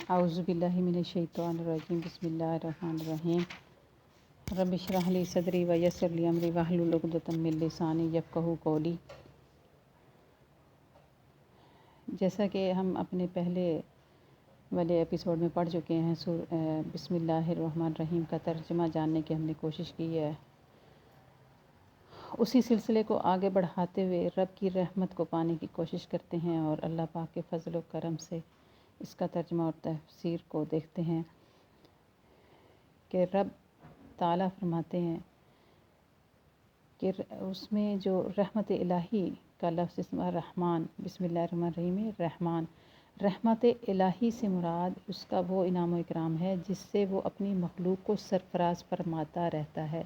اعوذ باللہ من الشیطان الرجیم بسم اللہ الرحمن الرحیم رب اشرح لی صدری ویسر لی امری واحلل عقدۃ من لسانی یفقہوا قولی۔ جیسا کہ ہم اپنے پہلے والے ایپیسوڈ میں پڑھ چکے ہیں، بسم اللہ الرحمن الرحیم کا ترجمہ جاننے کی ہم نے کوشش کی ہے۔ اسی سلسلے کو آگے بڑھاتے ہوئے رب کی رحمت کو پانے کی کوشش کرتے ہیں اور اللہ پاک کے فضل و کرم سے اس کا ترجمہ اور تفسیر کو دیکھتے ہیں کہ رب تعالیٰ فرماتے ہیں کہ اس میں جو رحمت الہی کا لفظ اسم الرحمن، بسم اللہ الرحمن الرحیم رحمان، رحمت الہی سے مراد اس کا وہ انعام و اکرام ہے جس سے وہ اپنی مخلوق کو سرفراز فرماتا رہتا ہے۔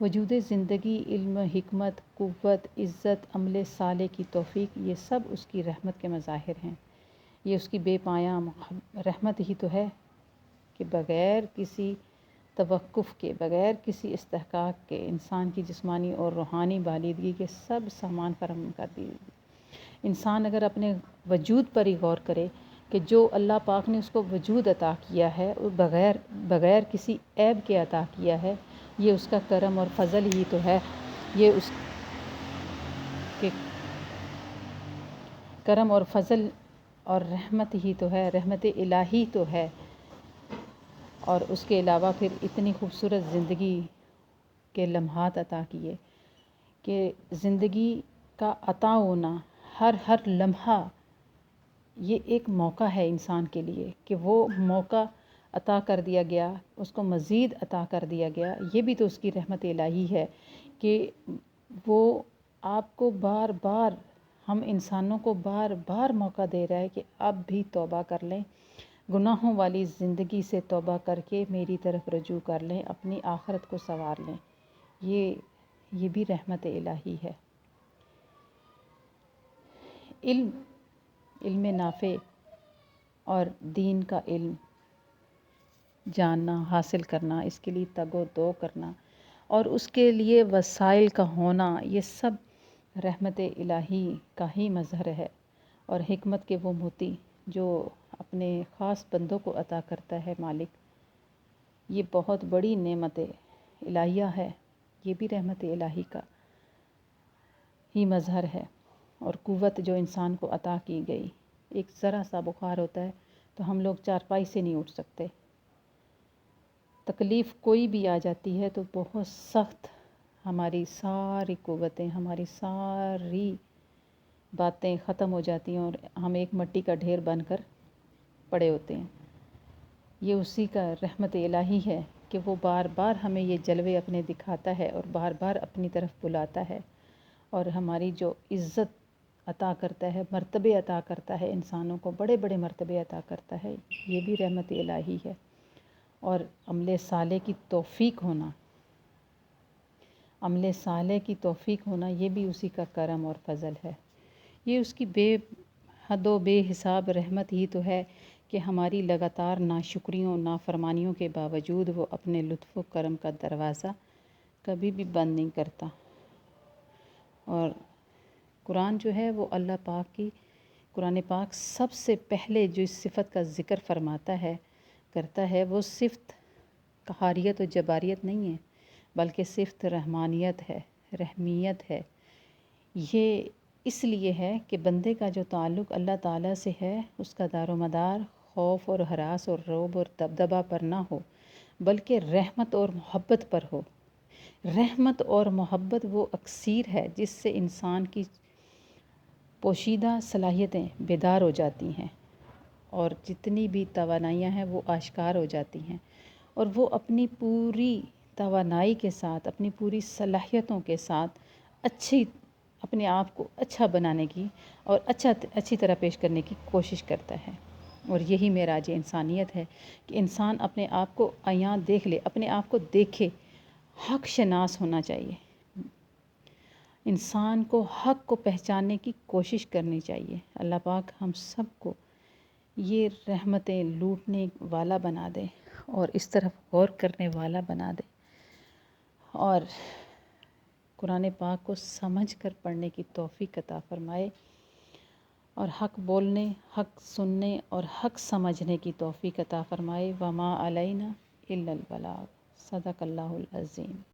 وجود زندگی، علم، حکمت، قوت، عزت، عمل صالح کی توفیق، یہ سب اس کی رحمت کے مظاہر ہیں۔ یہ اس کی بے پایاں رحمت ہی تو ہے کہ بغیر کسی توقف کے، بغیر کسی استحقاق کے انسان کی جسمانی اور روحانی بالیدگی کے سب سامان فراہم کر دیے۔ انسان اگر اپنے وجود پر ہی غور کرے کہ جو اللہ پاک نے اس کو وجود عطا کیا ہے اور بغیر کسی عیب کے عطا کیا ہے، یہ اس کا کرم اور فضل ہی تو ہے۔ یہ اس کے کرم اور فضل اور رحمت ہی تو ہے، رحمت الہی تو ہے۔ اور اس کے علاوہ پھر اتنی خوبصورت زندگی کے لمحات عطا کیے کہ زندگی کا عطا ہونا، ہر لمحہ یہ ایک موقع ہے انسان کے لیے کہ وہ موقع عطا کر دیا گیا، اس کو مزید عطا کر دیا گیا۔ یہ بھی تو اس کی رحمت الہی ہے کہ وہ آپ کو بار بار، ہم انسانوں کو بار بار موقع دے رہا ہے کہ اب بھی توبہ کر لیں، گناہوں والی زندگی سے توبہ کر کے میری طرف رجوع کر لیں، اپنی آخرت کو سنوار لیں۔ یہ بھی رحمت الہی ہے۔ علم نافع اور دین کا علم جاننا، حاصل کرنا، اس کے لیے تگ و دو کرنا اور اس کے لیے وسائل کا ہونا، یہ سب رحمت الہی کا ہی مظہر ہے۔ اور حکمت کے وہ موتی جو اپنے خاص بندوں کو عطا کرتا ہے مالک، یہ بہت بڑی نعمت الہیہ ہے۔ یہ بھی رحمت الہی کا ہی مظہر ہے۔ اور قوت جو انسان کو عطا کی گئی، ایک ذرا سا بخار ہوتا ہے تو ہم لوگ چارپائی سے نہیں اٹھ سکتے۔ تکلیف کوئی بھی آ جاتی ہے تو بہت سخت، ہماری ساری قوتیں، ہماری ساری باتیں ختم ہو جاتی ہیں اور ہم ایک مٹی کا ڈھیر بن کر پڑے ہوتے ہیں۔ یہ اسی کا رحمت الہی ہے کہ وہ بار بار ہمیں یہ جلوے اپنے دکھاتا ہے اور بار بار اپنی طرف بلاتا ہے اور ہماری جو عزت عطا کرتا ہے، مرتبے عطا کرتا ہے، انسانوں کو بڑے بڑے مرتبے عطا کرتا ہے، یہ بھی رحمت الہی ہے۔ اور عمل صالح کی توفیق ہونا، عمل صالح کی توفیق ہونا، یہ بھی اسی کا کرم اور فضل ہے۔ یہ اس کی بے حد و بے حساب رحمت ہی تو ہے کہ ہماری لگاتار ناشکریوں، نافرمانیوں کے باوجود وہ اپنے لطف و کرم کا دروازہ کبھی بھی بند نہیں کرتا۔ اور قرآن جو ہے وہ اللہ پاک کی، قرآن پاک سب سے پہلے جو اس صفت کا ذکر کرتا ہے وہ صفت قہاریت و جباریت نہیں ہے، بلکہ صفت رحمانیت ہے، رحمیت ہے۔ یہ اس لیے ہے کہ بندے کا جو تعلق اللہ تعالیٰ سے ہے، اس کا دار و مدار خوف اور ہراس اور رعب اور دبدبہ پر نہ ہو، بلکہ رحمت اور محبت پر ہو۔ رحمت اور محبت وہ اکسیر ہے جس سے انسان کی پوشیدہ صلاحیتیں بیدار ہو جاتی ہیں اور جتنی بھی توانائیاں ہیں وہ آشکار ہو جاتی ہیں، اور وہ اپنی پوری توانائی کے ساتھ، اپنی پوری صلاحیتوں کے ساتھ اپنے آپ کو اچھا بنانے کی اور اچھی طرح پیش کرنے کی کوشش کرتا ہے۔ اور یہی معراج انسانیت ہے کہ انسان اپنے آپ کو عیاں دیکھ لے، اپنے آپ کو دیکھے۔ حق شناس ہونا چاہیے، انسان کو حق کو پہچاننے کی کوشش کرنی چاہیے۔ اللہ پاک ہم سب کو یہ رحمتیں لوٹنے والا بنا دے اور اس طرف غور کرنے والا بنا دے، اور قرآن پاک کو سمجھ کر پڑھنے کی توفیق عطا فرمائے۔ اور حق بولنے، حق سننے اور حق سمجھنے کی توفیق عطا فرمائے۔ وما علینا الا البلاغ۔ صدق اللہ العظیم۔